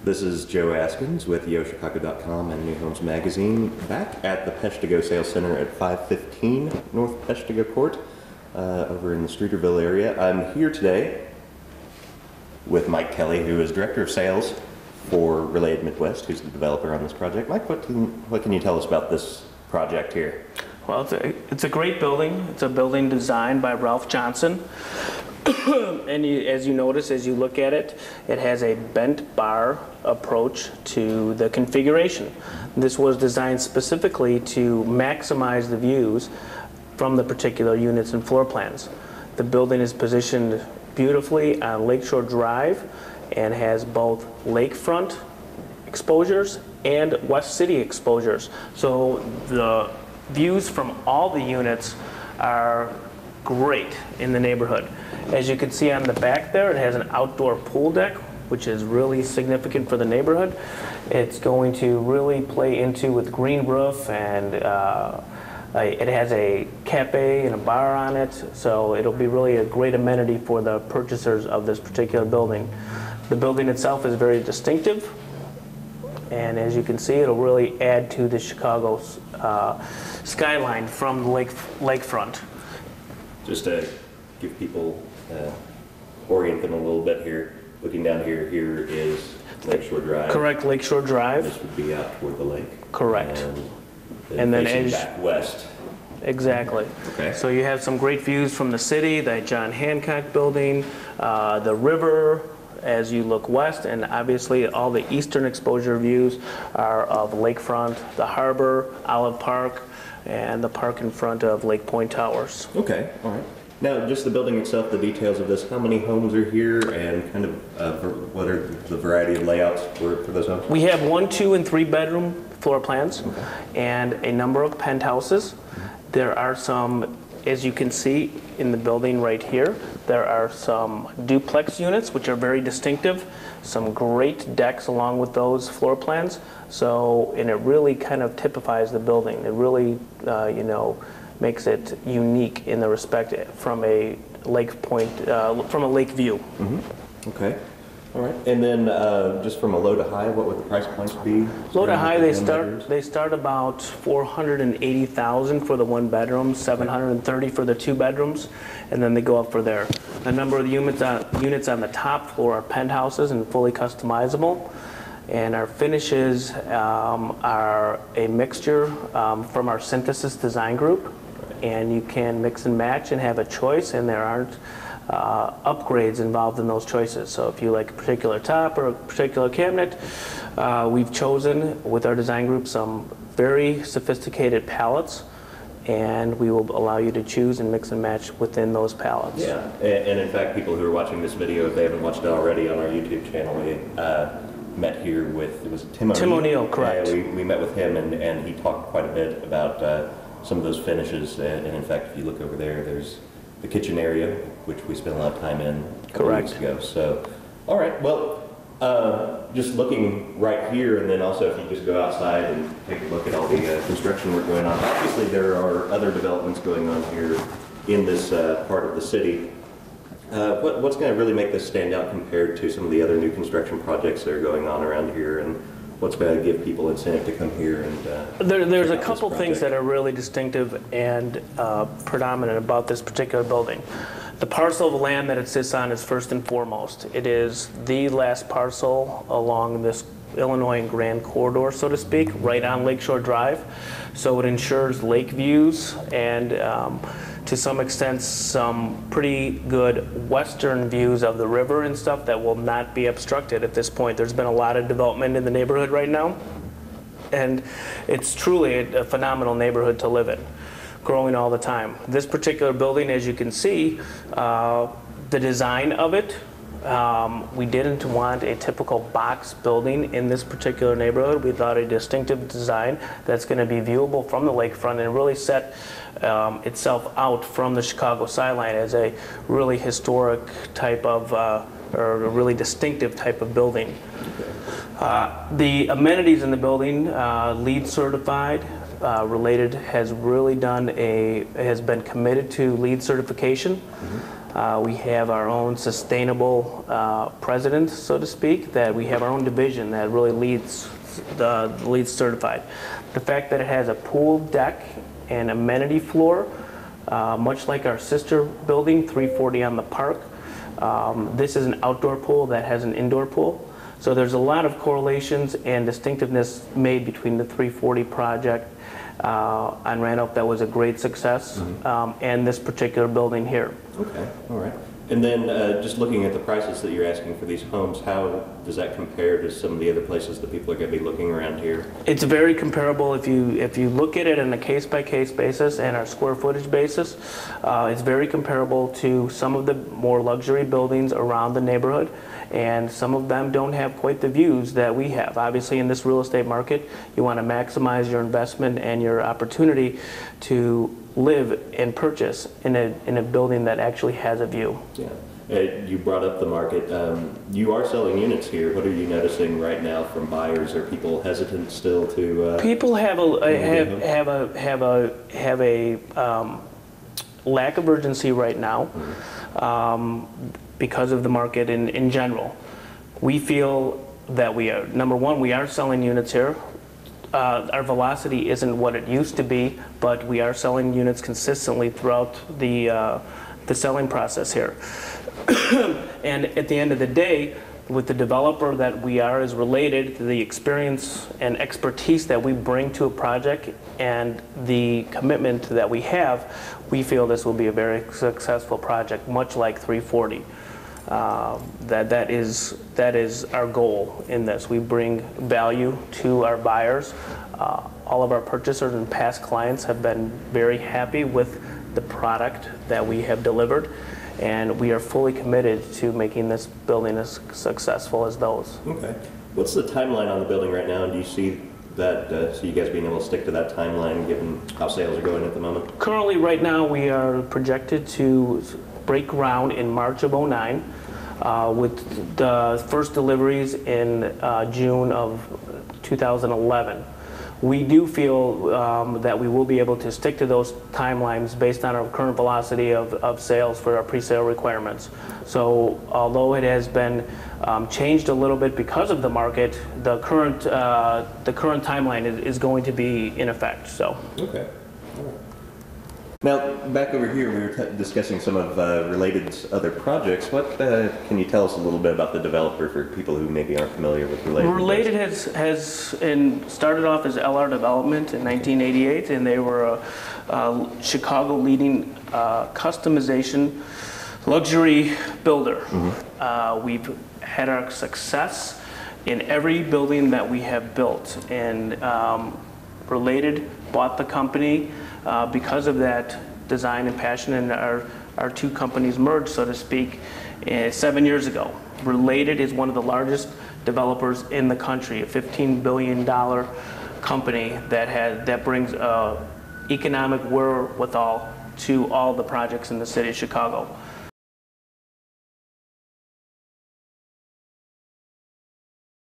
This is Joe Askins with YoChicago.com and New Homes Magazine, back at the Peshtigo Sales Center at 515 North Peshtigo Court, over in the Streeterville area. I'm here today with Mike Kelly, who is Director of Sales for Related Midwest, who's the developer on this project. Mike, what can you tell us about this project here? Well, it's a great building. It's a building designed by Ralph Johnson. And as you notice, as you look at it, it has a bent bar approach to the configuration. This was designed specifically to maximize the views from the particular units and floor plans. The building is positioned beautifully on Lakeshore Drive and has both lakefront exposures and West City exposures. So the views from all the units are great in the neighborhood. As you can see on the back there, it has an outdoor pool deck, which is really significant for the neighborhood. It's going to really play into with green roof, and it has a cafe and a bar on it, so it'll be really a great amenity for the purchasers of this particular building. The building itself is very distinctive, and as you can see, it'll really add to the Chicago skyline from the lakefront. Just to give people, orient them a little bit here, looking down here, here is Lakeshore Drive. Correct, Lakeshore Drive. This would be out toward the lake. Correct. And then facing back west. Exactly. Okay. So you have some great views from the city, the John Hancock building, the river as you look west, and obviously all the eastern exposure views are of lakefront, the harbor, Olive Park, and the park in front of Lake Point Towers. Okay, all right. Now, just the building itself, the details of this, how many homes are here, and kind of what are the variety of layouts for those homes? We have 1, 2, and 3 bedroom floor plans, okay, and a number of penthouses. There are some, as you can see in the building right here, there are some duplex units which are very distinctive, some great decks along with those floor plans. So, and it really kind of typifies the building. It really, you know, makes it unique in the respect from a lake point, from a lake view. Mm-hmm. Okay. All right. And then just from a low to high, what would the price points be? Low to high, they start about $480,000 for the 1 bedroom, $730 for the 2 bedrooms, and then they go up for there. A number of the units on the top floor are penthouses and fully customizable. And our finishes are a mixture from our synthesis design group, and you can mix and match and have a choice, and there aren't upgrades involved in those choices. So if you like a particular top or a particular cabinet, we've chosen with our design group some very sophisticated palettes, and we will allow you to choose and mix and match within those palettes. Yeah, and in fact, people who are watching this video, if they haven't watched it already on our YouTube channel, we met here with, it was Tim O'Neill. Tim O'Neill, correct. We met with him, and he talked quite a bit about some of those finishes, and in fact, if you look over there, there's the kitchen area, which we spent a lot of time in a couple weeks ago. So, all right, well, just looking right here, and then also if you just go outside and take a look at all the construction work going on, obviously there are other developments going on here in this part of the city. What's going to really make this stand out compared to some of the other new construction projects that are going on around here, and what's going to give people incentive to come here? And there's a couple things that are really distinctive and predominant about this particular building. The parcel of land that it sits on is first and foremost. It is the last parcel along this Illinois and Grand Corridor, so to speak, right on Lakeshore Drive. So it ensures lake views and to some extent some pretty good western views of the river and stuff that will not be obstructed at this point. There's been a lot of development in the neighborhood right now, and it's truly a phenomenal neighborhood to live in, growing all the time. This particular building, as you can see, the design of it, we didn't want a typical box building in this particular neighborhood. We thought a distinctive design that's going to be viewable from the lakefront and really set itself out from the Chicago skyline as a really historic type of, or a really distinctive type of building. The amenities in the building, LEED certified. Related has really has been committed to LEED certification. We have our own sustainable president, so to speak, that we have our own division that really leads certified. The fact that it has a pool deck and amenity floor, much like our sister building, 340 on the Park. This is an outdoor pool that has an indoor pool. So there's a lot of correlations and distinctiveness made between the 340 project on Randolph that was a great success, and this particular building here. Okay, all right. And then just looking at the prices that you're asking for these homes, how does that compare to some of the other places that people are going to be looking around here? It's very comparable if you look at it on a case-by-case basis and our square footage basis. It's very comparable to some of the more luxury buildings around the neighborhood, and some of them don't have quite the views that we have. Obviously, in this real estate market, you want to maximize your investment and your opportunity to live and purchase in a building that actually has a view. Yeah. You brought up the market. You are selling units here. What are you noticing right now from buyers? Are people hesitant still to? People have a lack of urgency right now because of the market in general. We feel that we are, number one, we are selling units here. Our velocity isn't what it used to be, but we are selling units consistently throughout the selling process here. And at the end of the day, with the developer that we are is related to the experience and expertise that we bring to a project and the commitment that we have, we feel this will be a very successful project, much like 340. That is our goal in this. We bring value to our buyers. All of our purchasers and past clients have been very happy with the product that we have delivered, and we are fully committed to making this building as successful as those. Okay. What's the timeline on the building right now, and do you see that, so you guys being able to stick to that timeline given how sales are going at the moment? Currently, right now, we are projected to break ground in March of '09, with the first deliveries in June of 2011. We do feel that we will be able to stick to those timelines based on our current velocity of sales for our pre-sale requirements. So although it has been changed a little bit because of the market, the current timeline is going to be in effect. So. Okay. All right. Now, back over here, we were discussing some of related other projects. What can you tell us a little bit about the developer for people who maybe aren't familiar with Related? Related has started off as LR Development in 1988, and they were a Chicago leading customization luxury builder. We've had our success in every building that we have built, and Related bought the company because of that design and passion, and our two companies merged, so to speak, 7 years ago. Related is one of the largest developers in the country, a $15 billion company that brings economic wherewithal to all the projects in the city of Chicago.